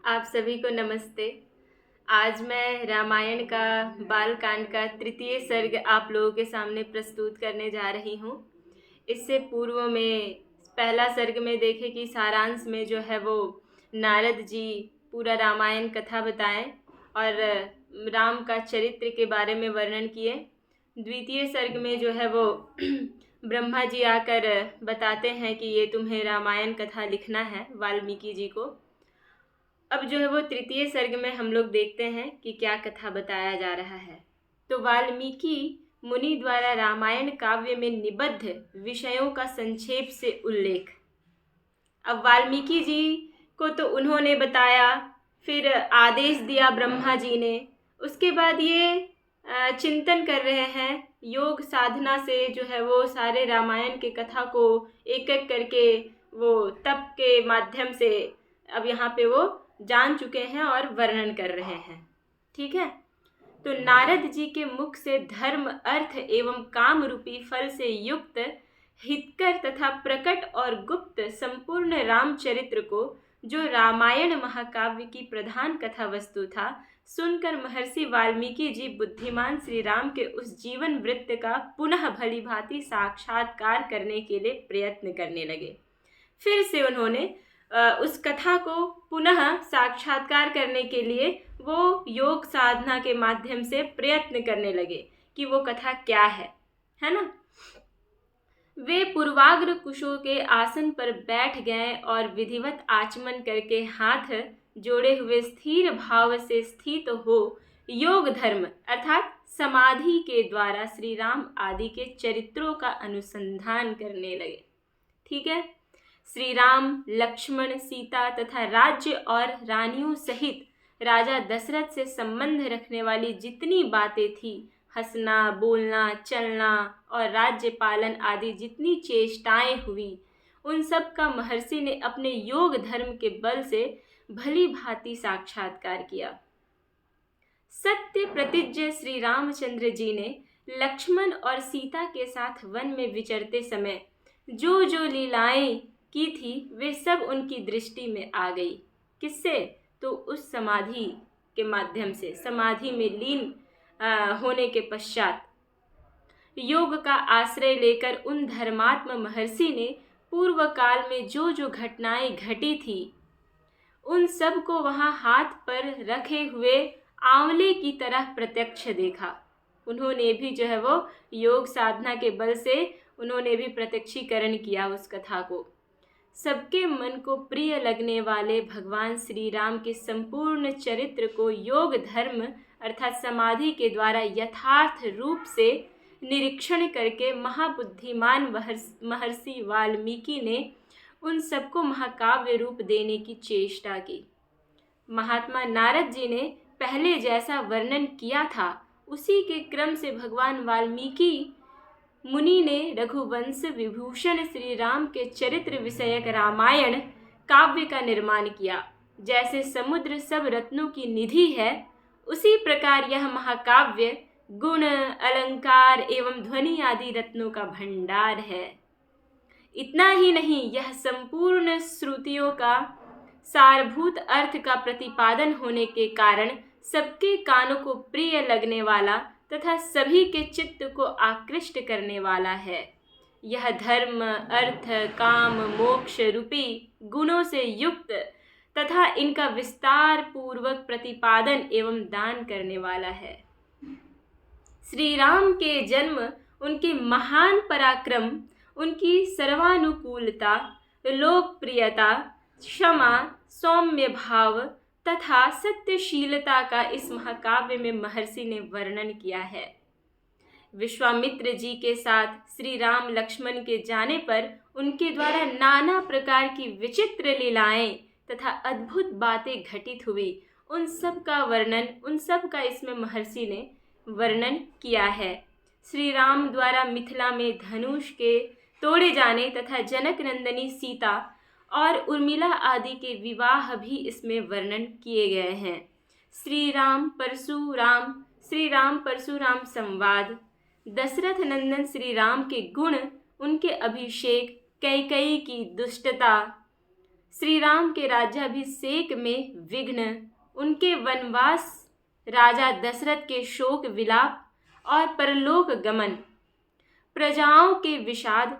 आप सभी को नमस्ते। आज मैं रामायण का बालकांड का तृतीय सर्ग आप लोगों के सामने प्रस्तुत करने जा रही हूँ। इससे पूर्व में पहला सर्ग में देखे कि सारांश में जो है वो नारद जी पूरा रामायण कथा बताएं और राम का चरित्र के बारे में वर्णन किए। द्वितीय सर्ग में जो है वो ब्रह्मा जी आकर बताते हैं कि ये तुम्हें रामायण कथा लिखना है वाल्मीकि जी को। अब जो है वो तृतीय सर्ग में हम लोग देखते हैं कि क्या कथा बताया जा रहा है। तो वाल्मीकि मुनि द्वारा रामायण काव्य में निबद्ध विषयों का संक्षेप से उल्लेख। अब वाल्मीकि जी को तो उन्होंने बताया, फिर आदेश दिया ब्रह्मा जी ने। उसके बाद ये चिंतन कर रहे हैं, योग साधना से जो है वो सारे रामायण के कथा को एक एक करके वो तप के माध्यम से अब यहाँ पे वो जान चुके हैं और वर्णन कर रहे हैं। ठीक है, तो नारद जी के मुख से धर्म, अर्थ एवं काम रूपी फल से युक्त हितकर तथा प्रकट और गुप्त संपूर्ण रामचरित्र को, जो रामायण महाकाव्य की प्रधान कथा वस्तु था, सुनकर महर्षि वाल्मीकि जी बुद्धिमान श्री राम के उस जीवन वृत्त का पुनः भली भांति साक्षात्कार करने के लिए प्रयत्न करने लगे। फिर से उन्होंने उस कथा को पुनः साक्षात्कार करने के लिए वो योग साधना के माध्यम से प्रयत्न करने लगे कि वो कथा क्या है ना। वे पूर्वाग्र कुशों के आसन पर बैठ गए और विधिवत आचमन करके हाथ जोड़े हुए स्थिर भाव से स्थित हो योग धर्म अर्थात समाधि के द्वारा श्री राम आदि के चरित्रों का अनुसंधान करने लगे। ठीक है, श्री राम, लक्ष्मण, सीता तथा राज्य और रानियों सहित राजा दशरथ से संबंध रखने वाली जितनी बातें थी, हंसना, बोलना, चलना और राज्य पालन आदि जितनी चेष्टाएं हुई, उन सब का महर्षि ने अपने योग धर्म के बल से भली भांति साक्षात्कार किया। सत्य प्रतिज्ञ श्री रामचंद्र जी ने लक्ष्मण और सीता के साथ वन में विचरते समय जो जो लीलाएं की थी, वे सब उनकी दृष्टि में आ गई। किससे? तो उस समाधि के माध्यम से, समाधि में लीन होने के पश्चात योग का आश्रय लेकर उन धर्मात्म महर्षि ने पूर्व काल में जो जो घटनाएं घटी थी, उन सब को वहां हाथ पर रखे हुए आंवले की तरह प्रत्यक्ष देखा। उन्होंने भी जो है वो योग साधना के बल से उन्होंने भी प्रत्यक्षीकरण किया उस कथा को। सबके मन को प्रिय लगने वाले भगवान श्री राम के संपूर्ण चरित्र को योग धर्म अर्थात समाधि के द्वारा यथार्थ रूप से निरीक्षण करके महाबुद्धिमान महर्षि वाल्मीकि ने उन सबको महाकाव्य रूप देने की चेष्टा की। महात्मा नारद जी ने पहले जैसा वर्णन किया था, उसी के क्रम से भगवान वाल्मीकि मुनि ने रघुवंश विभूषण श्री राम के चरित्र विषयक रामायण काव्य का निर्माण किया। जैसे समुद्र सब रत्नों की निधि है, उसी प्रकार यह महाकाव्य गुण, अलंकार एवं ध्वनि आदि रत्नों का भंडार है। इतना ही नहीं, यह संपूर्ण श्रुतियों का सारभूत अर्थ का प्रतिपादन होने के कारण सबके कानों को प्रिय लगने वाला तथा सभी के चित्त को आकृष्ट करने वाला है। यह धर्म, अर्थ, काम, मोक्ष रूपी गुणों से युक्त तथा इनका विस्तार पूर्वक प्रतिपादन एवं दान करने वाला है। श्री राम के जन्म, उनके महान पराक्रम, उनकी सर्वानुकूलता, लोकप्रियता, क्षमा, सौम्य भाव तथा सत्यशीलता का इस महाकाव्य में महर्षि ने वर्णन किया है। विश्वामित्र जी के साथ श्री राम लक्ष्मण के जाने पर उनके द्वारा नाना प्रकार की विचित्र लीलाएं तथा अद्भुत बातें घटित हुई, उन सब का वर्णन, उन सब का इसमें महर्षि ने वर्णन किया है। श्री राम द्वारा मिथिला में धनुष के तोड़े जाने तथा जनक नंदनी सीता और उर्मिला आदि के विवाह भी इसमें वर्णन किए गए हैं। श्री राम परशुराम संवाद, दशरथ नंदन श्री राम के गुण, उनके अभिषेक, कैकेयी की दुष्टता, श्री राम के राज्याभिषेक में विघ्न, उनके वनवास, राजा दशरथ के शोक विलाप और परलोक गमन, प्रजाओं के विषाद,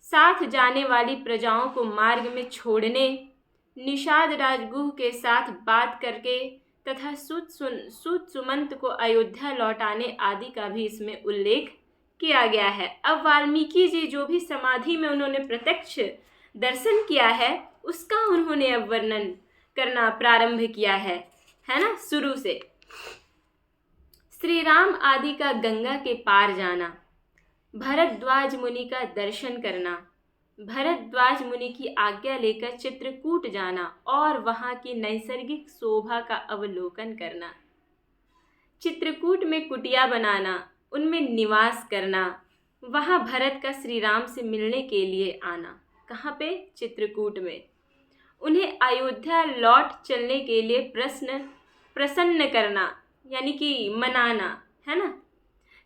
साथ जाने वाली प्रजाओं को मार्ग में छोड़ने, निषाद राजगुह के साथ बात करके तथा सूत सुमंत को अयोध्या लौटाने आदि का भी इसमें उल्लेख किया गया है। अब वाल्मीकि जी जो भी समाधि में उन्होंने प्रत्यक्ष दर्शन किया है उसका उन्होंने अब वर्णन करना प्रारंभ किया है ना, शुरू से। श्री राम आदि का गंगा के पार जाना, भरद्वाज मुनि का दर्शन करना, भरद्वाज मुनि की आज्ञा लेकर चित्रकूट जाना और वहाँ की नैसर्गिक शोभा का अवलोकन करना, चित्रकूट में कुटिया बनाना, उनमें निवास करना, वहाँ भरत का श्री राम से मिलने के लिए आना, कहाँ पे? चित्रकूट में। उन्हें अयोध्या लौट चलने के लिए प्रसन्न करना यानी कि मनाना, है ना।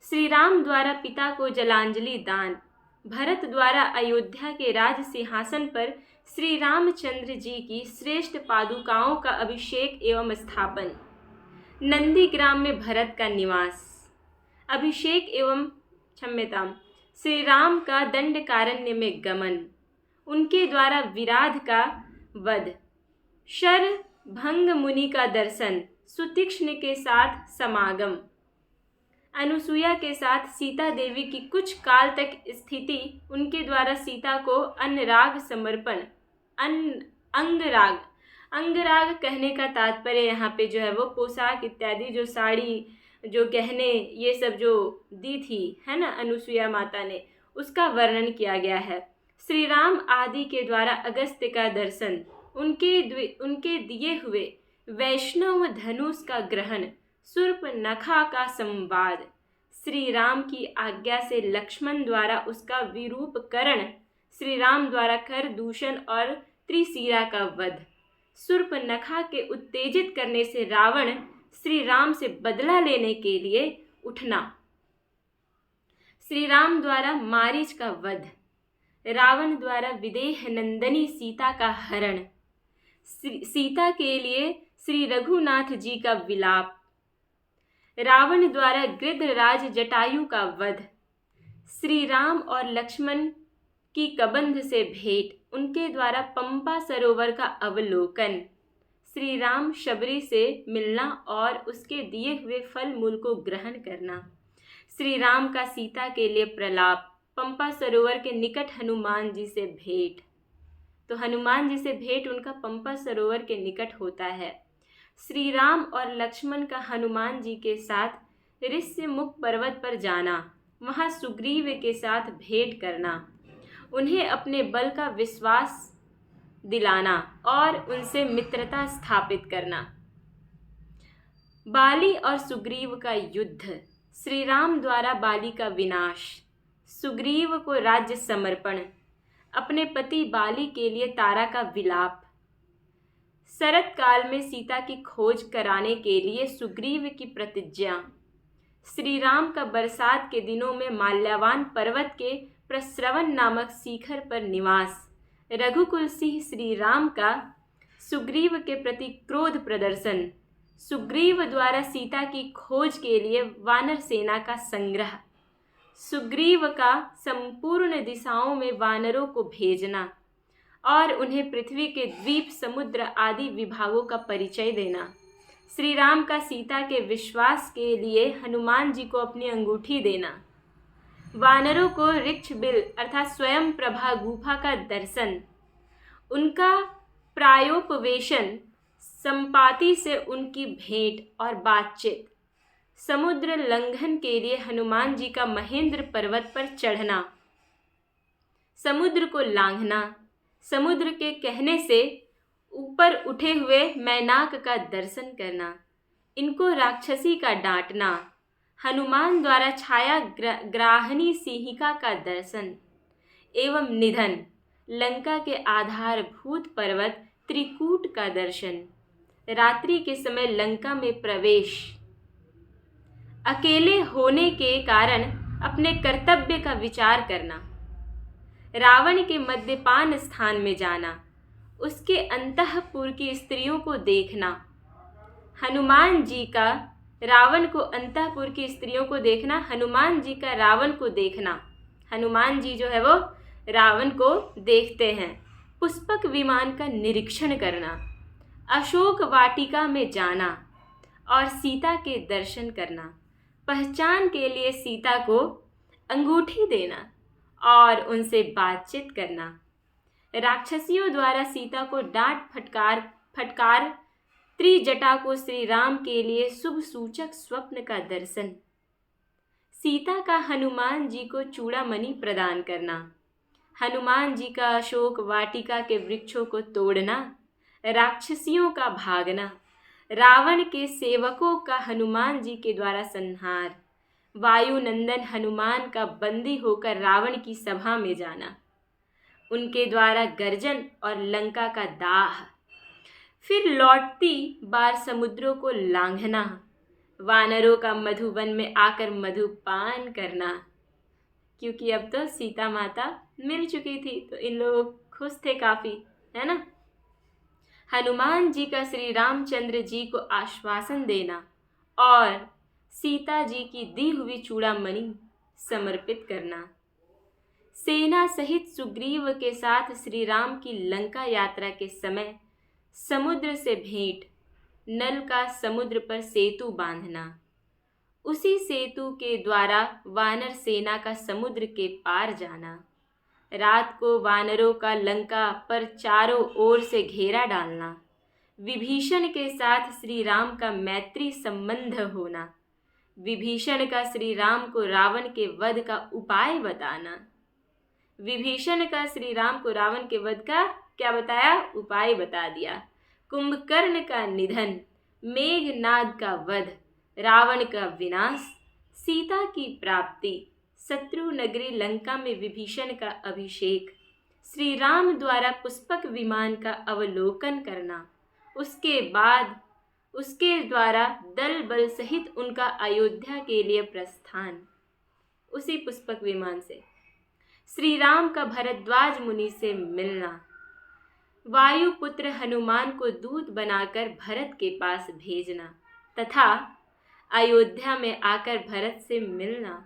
श्री राम द्वारा पिता को जलांजलि दान, भरत द्वारा अयोध्या के राज सिंहासन पर श्री रामचंद्र जी की श्रेष्ठ पादुकाओं का अभिषेक एवं स्थापन, नंदीग्राम में भरत का निवास, अभिषेक एवं क्षम्यताम श्री राम का दंडकारण्य में गमन, उनके द्वारा विराध का वध, शरभंग मुनि का दर्शन, सुतीक्ष्ण के साथ समागम, अनुसुईया के साथ सीता देवी की कुछ काल तक स्थिति, उनके द्वारा सीता को अन्नराग समर्पण, अंगराग कहने का तात्पर्य यहाँ पे जो है वो पोशाक इत्यादि, जो साड़ी, जो गहने, ये सब जो दी थी, है ना, अनुसुईया माता ने, उसका वर्णन किया गया है। श्री राम आदि के द्वारा अगस्त्य का दर्शन, उनके दिए हुए वैष्णव धनुष का ग्रहण, शूर्पणखा का संवाद, श्री राम की आज्ञा से लक्ष्मण द्वारा उसका विरूपकरण, श्री राम द्वारा कर दूषण और त्रिशिरा का वध, शूर्पणखा के उत्तेजित करने से रावण श्री राम से बदला लेने के लिए उठना, श्री राम द्वारा मारीच का वध, रावण द्वारा विदेह नंदनी सीता का हरण, सीता के लिए श्री रघुनाथ जी का विलाप, रावण द्वारा गृधराज जटायु का वध, श्री राम और लक्ष्मण की कबंध से भेंट, उनके द्वारा पंपा सरोवर का अवलोकन, श्री राम शबरी से मिलना और उसके दिए हुए फल मूल को ग्रहण करना, श्री राम का सीता के लिए प्रलाप, पंपा सरोवर के निकट हनुमान जी से भेंट। तो हनुमान जी से भेंट उनका पंपा सरोवर के निकट होता है। श्री राम और लक्ष्मण का हनुमान जी के साथ ऋष्यमुख पर्वत पर जाना, वहाँ सुग्रीव के साथ भेंट करना, उन्हें अपने बल का विश्वास दिलाना और उनसे मित्रता स्थापित करना। बाली और सुग्रीव का युद्ध, श्री राम द्वारा बाली का विनाश, सुग्रीव को राज्य समर्पण, अपने पति बाली के लिए तारा का विलाप, शरत काल में सीता की खोज कराने के लिए सुग्रीव की प्रतिज्ञा, श्री राम का बरसात के दिनों में माल्यावान पर्वत के प्रस्रवन नामक शिखर पर निवास, रघुकुल सिंह श्री राम का सुग्रीव के प्रति क्रोध प्रदर्शन, सुग्रीव द्वारा सीता की खोज के लिए वानर सेना का संग्रह, सुग्रीव का संपूर्ण दिशाओं में वानरों को भेजना और उन्हें पृथ्वी के द्वीप, समुद्र आदि विभागों का परिचय देना, श्री राम का सीता के विश्वास के लिए हनुमान जी को अपनी अंगूठी देना, वानरों को ऋक्ष बिल अर्थात स्वयं प्रभा गुफा का दर्शन, उनका प्रायोपवेशन, संपाति से उनकी भेंट और बातचीत, समुद्र लंघन के लिए हनुमान जी का महेंद्र पर्वत पर चढ़ना, समुद्र को लांघना, समुद्र के कहने से ऊपर उठे हुए मैनाक का दर्शन करना, इनको राक्षसी का डांटना, हनुमान द्वारा छाया ग्राहनी सिंहिका का दर्शन एवं निधन, लंका के आधारभूत पर्वत त्रिकूट का दर्शन, रात्रि के समय लंका में प्रवेश, अकेले होने के कारण अपने कर्तव्य का विचार करना, रावण के मद्यपान स्थान में जाना उसके अंतःपुर की स्त्रियों को देखना। हनुमान जी का रावण को अंतःपुर की स्त्रियों को देखना, हनुमान जी का रावण को देखना। हनुमान जी जो है वो रावण को देखते हैं। पुष्पक विमान का निरीक्षण करना, अशोक वाटिका में जाना और सीता के दर्शन करना, पहचान के लिए सीता को अंगूठी देना और उनसे बातचीत करना, राक्षसियों द्वारा सीता को डांट फटकार त्रिजटा को श्री राम के लिए शुभ सूचक स्वप्न का दर्शन, सीता का हनुमान जी को चूड़ामणि प्रदान करना, हनुमान जी का अशोक वाटिका के वृक्षों को तोड़ना, राक्षसियों का भागना, रावण के सेवकों का हनुमान जी के द्वारा संहार, वायुनंदन हनुमान का बंदी होकर रावण की सभा में जाना, उनके द्वारा गर्जन और लंका का दाह, फिर लौटती बार समुद्रों को लांघना, वानरों का मधुवन में आकर मधुपान करना, क्योंकि अब तो सीता माता मिल चुकी थी तो इन लोग खुश थे काफ़ी, है ना। हनुमान जी का श्री रामचंद्र जी को आश्वासन देना और सीता जी की दी हुई चूड़ामणि समर्पित करना, सेना सहित सुग्रीव के साथ श्री राम की लंका यात्रा के समय समुद्र से भेंट, नल का समुद्र पर सेतु बांधना, उसी सेतु के द्वारा वानर सेना का समुद्र के पार जाना, रात को वानरों का लंका पर चारों ओर से घेरा डालना, विभीषण के साथ श्री राम का मैत्री संबंध होना, विभीषण का श्री राम को रावण के वध का उपाय बताना, विभीषण का श्री राम को रावण के वध का क्या बताया, उपाय बता दिया, कुंभकर्ण का निधन, मेघनाद का वध, रावण का विनाश, सीता की प्राप्ति, शत्रु नगरी लंका में विभीषण का अभिषेक, श्री राम द्वारा पुष्पक विमान का अवलोकन करना, उसके बाद उसके द्वारा दल बल सहित उनका अयोध्या के लिए प्रस्थान, उसी पुष्पक विमान से श्री राम का भरद्वाज मुनि से मिलना, वायुपुत्र हनुमान को दूत बनाकर भरत के पास भेजना तथा अयोध्या में आकर भरत से मिलना,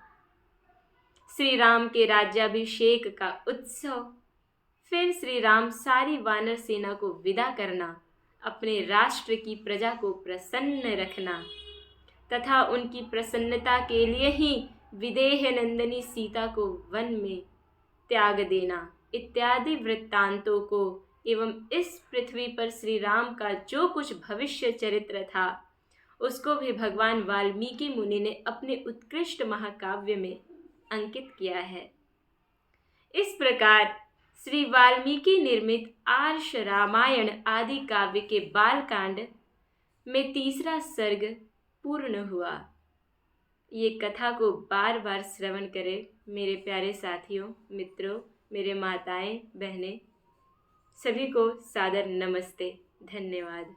श्री राम के राज्याभिषेक का उत्सव, फिर श्री राम सारी वानर सेना को विदा करना, अपने राष्ट्र की प्रजा को प्रसन्न रखना तथा उनकी प्रसन्नता के लिए ही विदेह नंदिनी सीता को वन में त्याग देना इत्यादि वृत्तांतों को एवं इस पृथ्वी पर श्री राम का जो कुछ भविष्य चरित्र था उसको भी भगवान वाल्मीकि मुनि ने अपने उत्कृष्ट महाकाव्य में अंकित किया है। इस प्रकार श्री वाल्मीकि निर्मित आर्ष रामायण आदि काव्य के बालकांड में तीसरा सर्ग पूर्ण हुआ। ये कथा को बार बार श्रवण करें मेरे प्यारे साथियों, मित्रों, मेरे माताएं, बहनें, सभी को सादर नमस्ते। धन्यवाद।